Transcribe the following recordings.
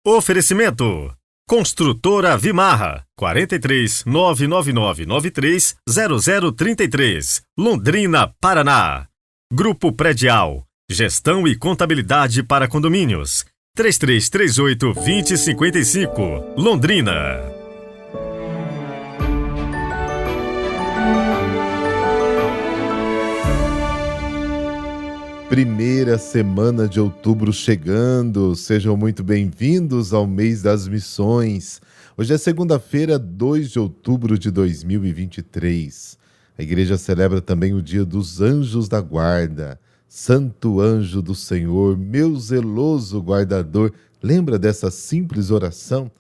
Oferecimento: Construtora Vimarra, 43 99993 0033, Londrina, Paraná. Grupo Predial, Gestão e Contabilidade para Condomínios, 3338-2055, Londrina. Primeira semana de outubro chegando, sejam muito bem-vindos ao mês das missões. Hoje é segunda-feira, 2 de outubro de 2023. A igreja celebra também o dia dos anjos da guarda. Santo anjo do Senhor, meu zeloso guardador. Lembra dessa simples oração?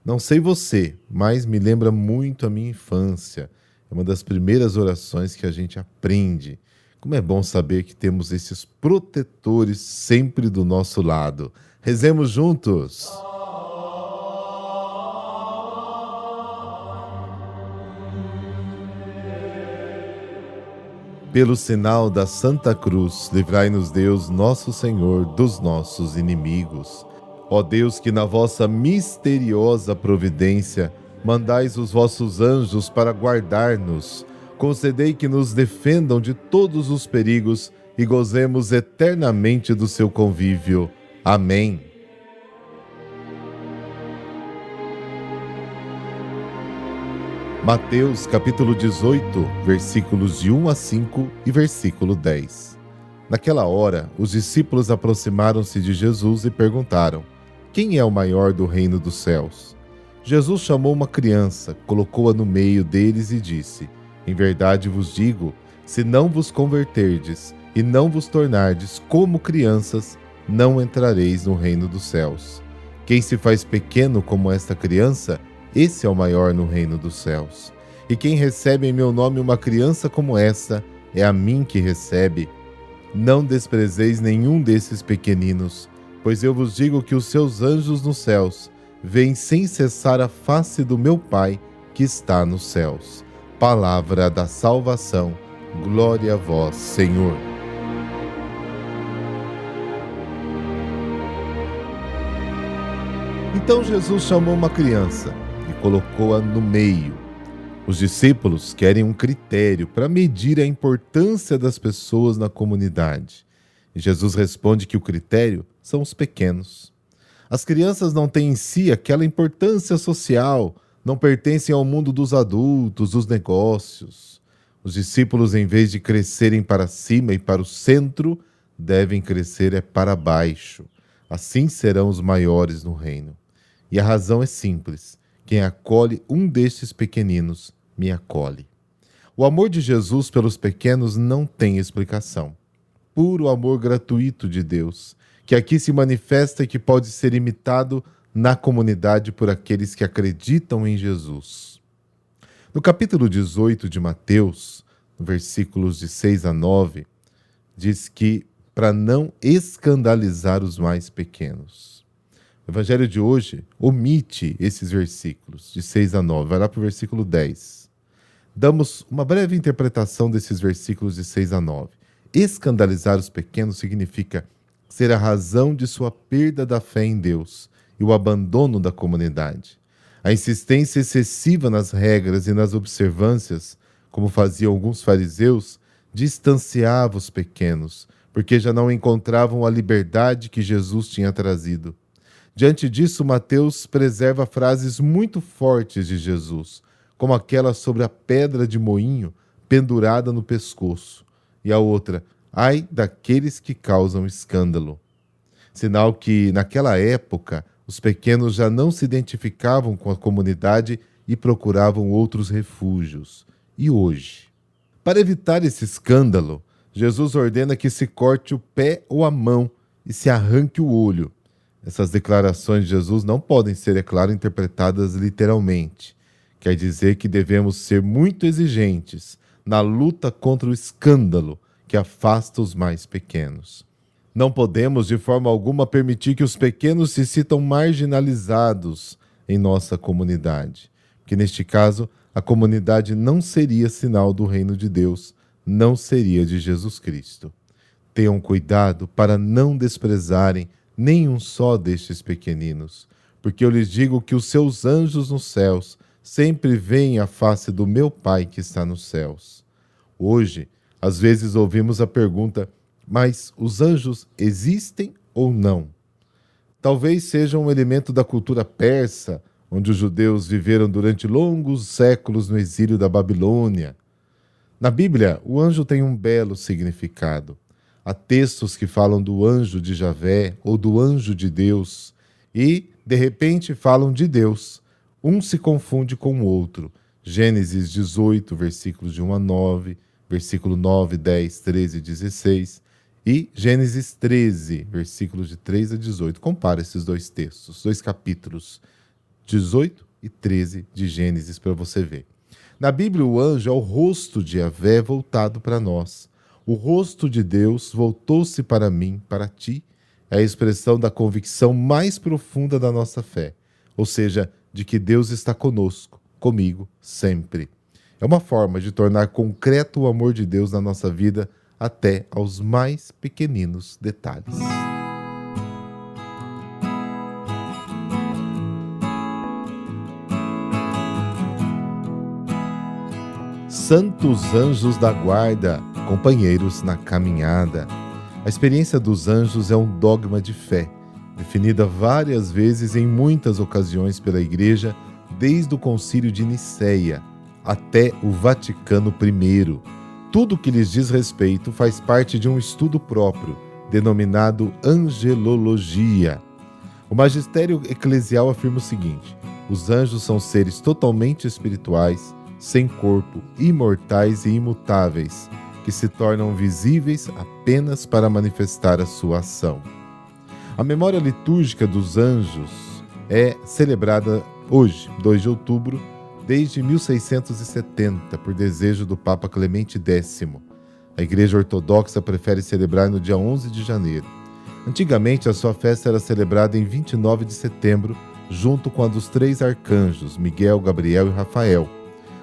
Não sei você, mas me lembra muito a minha infância. É uma das primeiras orações que a gente aprende. Como é bom saber que temos esses protetores sempre do nosso lado. Rezemos juntos. Pelo sinal da Santa Cruz, livrai-nos Deus, nosso Senhor, dos nossos inimigos. Ó Deus, que na vossa misteriosa providência mandais os vossos anjos para guardar-nos, concedei que nos defendam de todos os perigos e gozemos eternamente do seu convívio. Amém. Mateus capítulo 18, versículos de 1 a 5 e versículo 10. Naquela hora, os discípulos aproximaram-se de Jesus e perguntaram: quem é o maior do reino dos céus? Jesus chamou uma criança, colocou-a no meio deles e disse: em verdade vos digo, se não vos converterdes e não vos tornardes como crianças, não entrareis no reino dos céus. Quem se faz pequeno como esta criança, esse é o maior no reino dos céus. E quem recebe em meu nome uma criança como esta, é a mim que recebe. Não desprezeis nenhum desses pequeninos, pois eu vos digo que os seus anjos nos céus veem sem cessar a face do meu Pai que está nos céus. Palavra da salvação, glória a vós, Senhor. Então Jesus chamou uma criança e colocou-a no meio. Os discípulos querem um critério para medir a importância das pessoas na comunidade. E Jesus responde que o critério são os pequenos. As crianças não têm em si aquela importância social, não pertencem ao mundo dos adultos, dos negócios. Os discípulos, em vez de crescerem para cima e para o centro, devem crescer para baixo. Assim serão os maiores no reino. E a razão é simples: quem acolhe um destes pequeninos, me acolhe. O amor de Jesus pelos pequenos não tem explicação. Puro amor gratuito de Deus, que aqui se manifesta e que pode ser imitado na comunidade por aqueles que acreditam em Jesus. No capítulo 18 de Mateus, versículos de 6 a 9, diz que para não escandalizar os mais pequenos. O evangelho de hoje omite esses versículos de 6 a 9, vai lá para o versículo 10. Damos uma breve interpretação desses versículos de 6 a 9. Escandalizar os pequenos significa ser a razão de sua perda da fé em Deus e o abandono da comunidade. A insistência excessiva nas regras e nas observâncias, como faziam alguns fariseus, distanciava os pequenos, porque já não encontravam a liberdade que Jesus tinha trazido. Diante disso, Mateus preserva frases muito fortes de Jesus, como aquela sobre a pedra de moinho pendurada no pescoço, e a outra: ai daqueles que causam escândalo. Sinal que, naquela época, os pequenos já não se identificavam com a comunidade e procuravam outros refúgios. E hoje? Para evitar esse escândalo, Jesus ordena que se corte o pé ou a mão e se arranque o olho. Essas declarações de Jesus não podem ser, é claro, interpretadas literalmente. Quer dizer que devemos ser muito exigentes na luta contra o escândalo que afasta os mais pequenos. Não podemos, de forma alguma, permitir que os pequenos se sintam marginalizados em nossa comunidade, que neste caso a comunidade não seria sinal do reino de Deus, não seria de Jesus Cristo. Tenham cuidado para não desprezarem nenhum só destes pequeninos, porque eu lhes digo que os seus anjos nos céus sempre veem a face do meu Pai que está nos céus. Hoje, às vezes ouvimos a pergunta: mas os anjos existem ou não? Talvez seja um elemento da cultura persa, onde os judeus viveram durante longos séculos no exílio da Babilônia. Na Bíblia, o anjo tem um belo significado. Há textos que falam do anjo de Javé ou do anjo de Deus e, de repente, falam de Deus. Um se confunde com o outro. Gênesis 18, versículos de 1 a 9, versículo 9, 10, 13 e 16 e Gênesis 13, versículos de 3 a 18. Compara esses dois textos, dois capítulos, 18 e 13 de Gênesis, para você ver. Na Bíblia, o anjo é o rosto de Yahvé voltado para nós. O rosto de Deus voltou-se para mim, para ti, é a expressão da convicção mais profunda da nossa fé, ou seja, de que Deus está conosco, comigo, sempre. É uma forma de tornar concreto o amor de Deus na nossa vida até aos mais pequeninos detalhes. Santos anjos da guarda, companheiros na caminhada. A experiência dos anjos é um dogma de fé, definida várias vezes em muitas ocasiões pela Igreja, desde o Concílio de Nicéia até o Vaticano I. Tudo que lhes diz respeito faz parte de um estudo próprio, denominado angelologia. O magistério eclesial afirma o seguinte: os anjos são seres totalmente espirituais, sem corpo, imortais e imutáveis, que se tornam visíveis apenas para manifestar a sua ação. A memória litúrgica dos anjos é celebrada hoje, 2 de outubro, desde 1670, por desejo do Papa Clemente X. A Igreja Ortodoxa prefere celebrar no dia 11 de janeiro. Antigamente, a sua festa era celebrada em 29 de setembro, junto com a dos 3 arcanjos, Miguel, Gabriel e Rafael.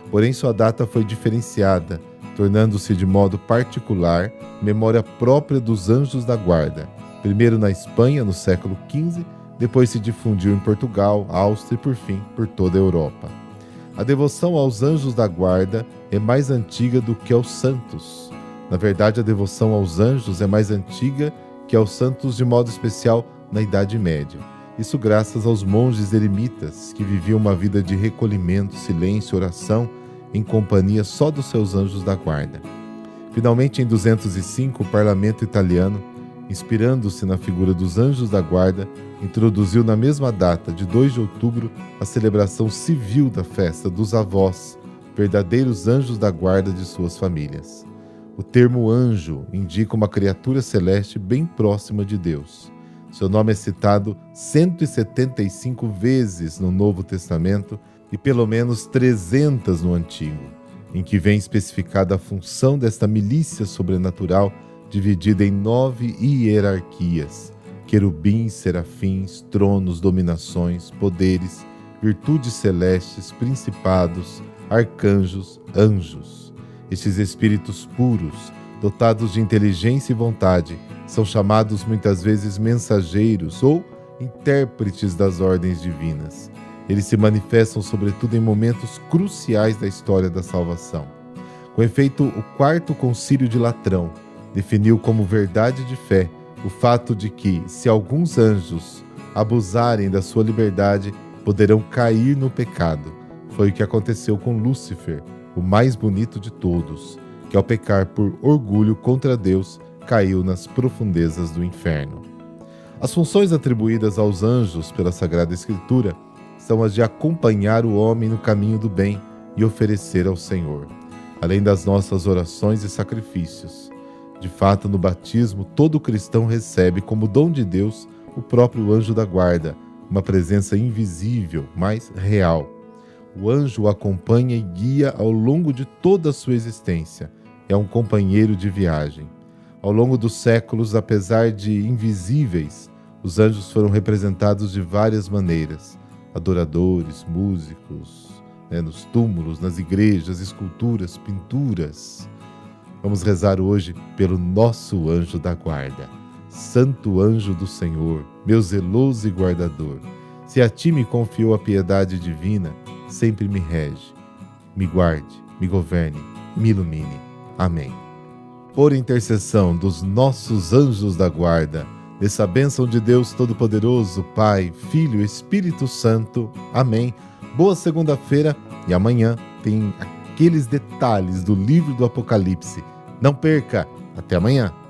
Porém, sua data foi diferenciada, tornando-se de modo particular memória própria dos anjos da guarda. Primeiro na Espanha, no século XV, depois se difundiu em Portugal, Áustria e, por fim, por toda a Europa. A devoção aos anjos da guarda é mais antiga do que aos santos. Na verdade, a devoção aos anjos é mais antiga que aos santos, de modo especial na Idade Média. Isso graças aos monges eremitas, que viviam uma vida de recolhimento, silêncio e oração, em companhia só dos seus anjos da guarda. Finalmente, em 205, o parlamento italiano, inspirando-se na figura dos anjos da guarda, introduziu na mesma data, de 2 de outubro, a celebração civil da festa dos avós, verdadeiros anjos da guarda de suas famílias. O termo anjo indica uma criatura celeste bem próxima de Deus. Seu nome é citado 175 vezes no Novo Testamento e pelo menos 300 no Antigo, em que vem especificada a função desta milícia sobrenatural dividida em 9 hierarquias: querubins, serafins, tronos, dominações, poderes, virtudes celestes, principados, arcanjos, anjos. Estes espíritos puros, dotados de inteligência e vontade, são chamados muitas vezes mensageiros ou intérpretes das ordens divinas. Eles se manifestam sobretudo em momentos cruciais da história da salvação. Com efeito, o Quarto Concílio de Latrão definiu como verdade de fé o fato de que, se alguns anjos abusarem da sua liberdade, poderão cair no pecado. Foi o que aconteceu com Lúcifer, o mais bonito de todos, que ao pecar por orgulho contra Deus, caiu nas profundezas do inferno. As funções atribuídas aos anjos pela Sagrada Escritura são as de acompanhar o homem no caminho do bem e oferecer ao Senhor, além das nossas orações e sacrifícios. De fato, no batismo, todo cristão recebe como dom de Deus o próprio anjo da guarda, uma presença invisível, mas real. O anjo o acompanha e guia ao longo de toda a sua existência. É um companheiro de viagem. Ao longo dos séculos, apesar de invisíveis, os anjos foram representados de várias maneiras. Adoradores, músicos, nos túmulos, nas igrejas, esculturas, pinturas. Vamos rezar hoje pelo nosso anjo da guarda. Santo anjo do Senhor, meu zeloso e guardador, Se a ti me confiou a piedade divina, sempre me rege, me guarde, me governe, me ilumine. Amém. Por intercessão dos nossos anjos da guarda, dessa bênção de Deus Todo-Poderoso, Pai, Filho e Espírito Santo. Amém. Boa segunda-feira e amanhã tem aqueles detalhes do livro do Apocalipse. Não perca! Até amanhã!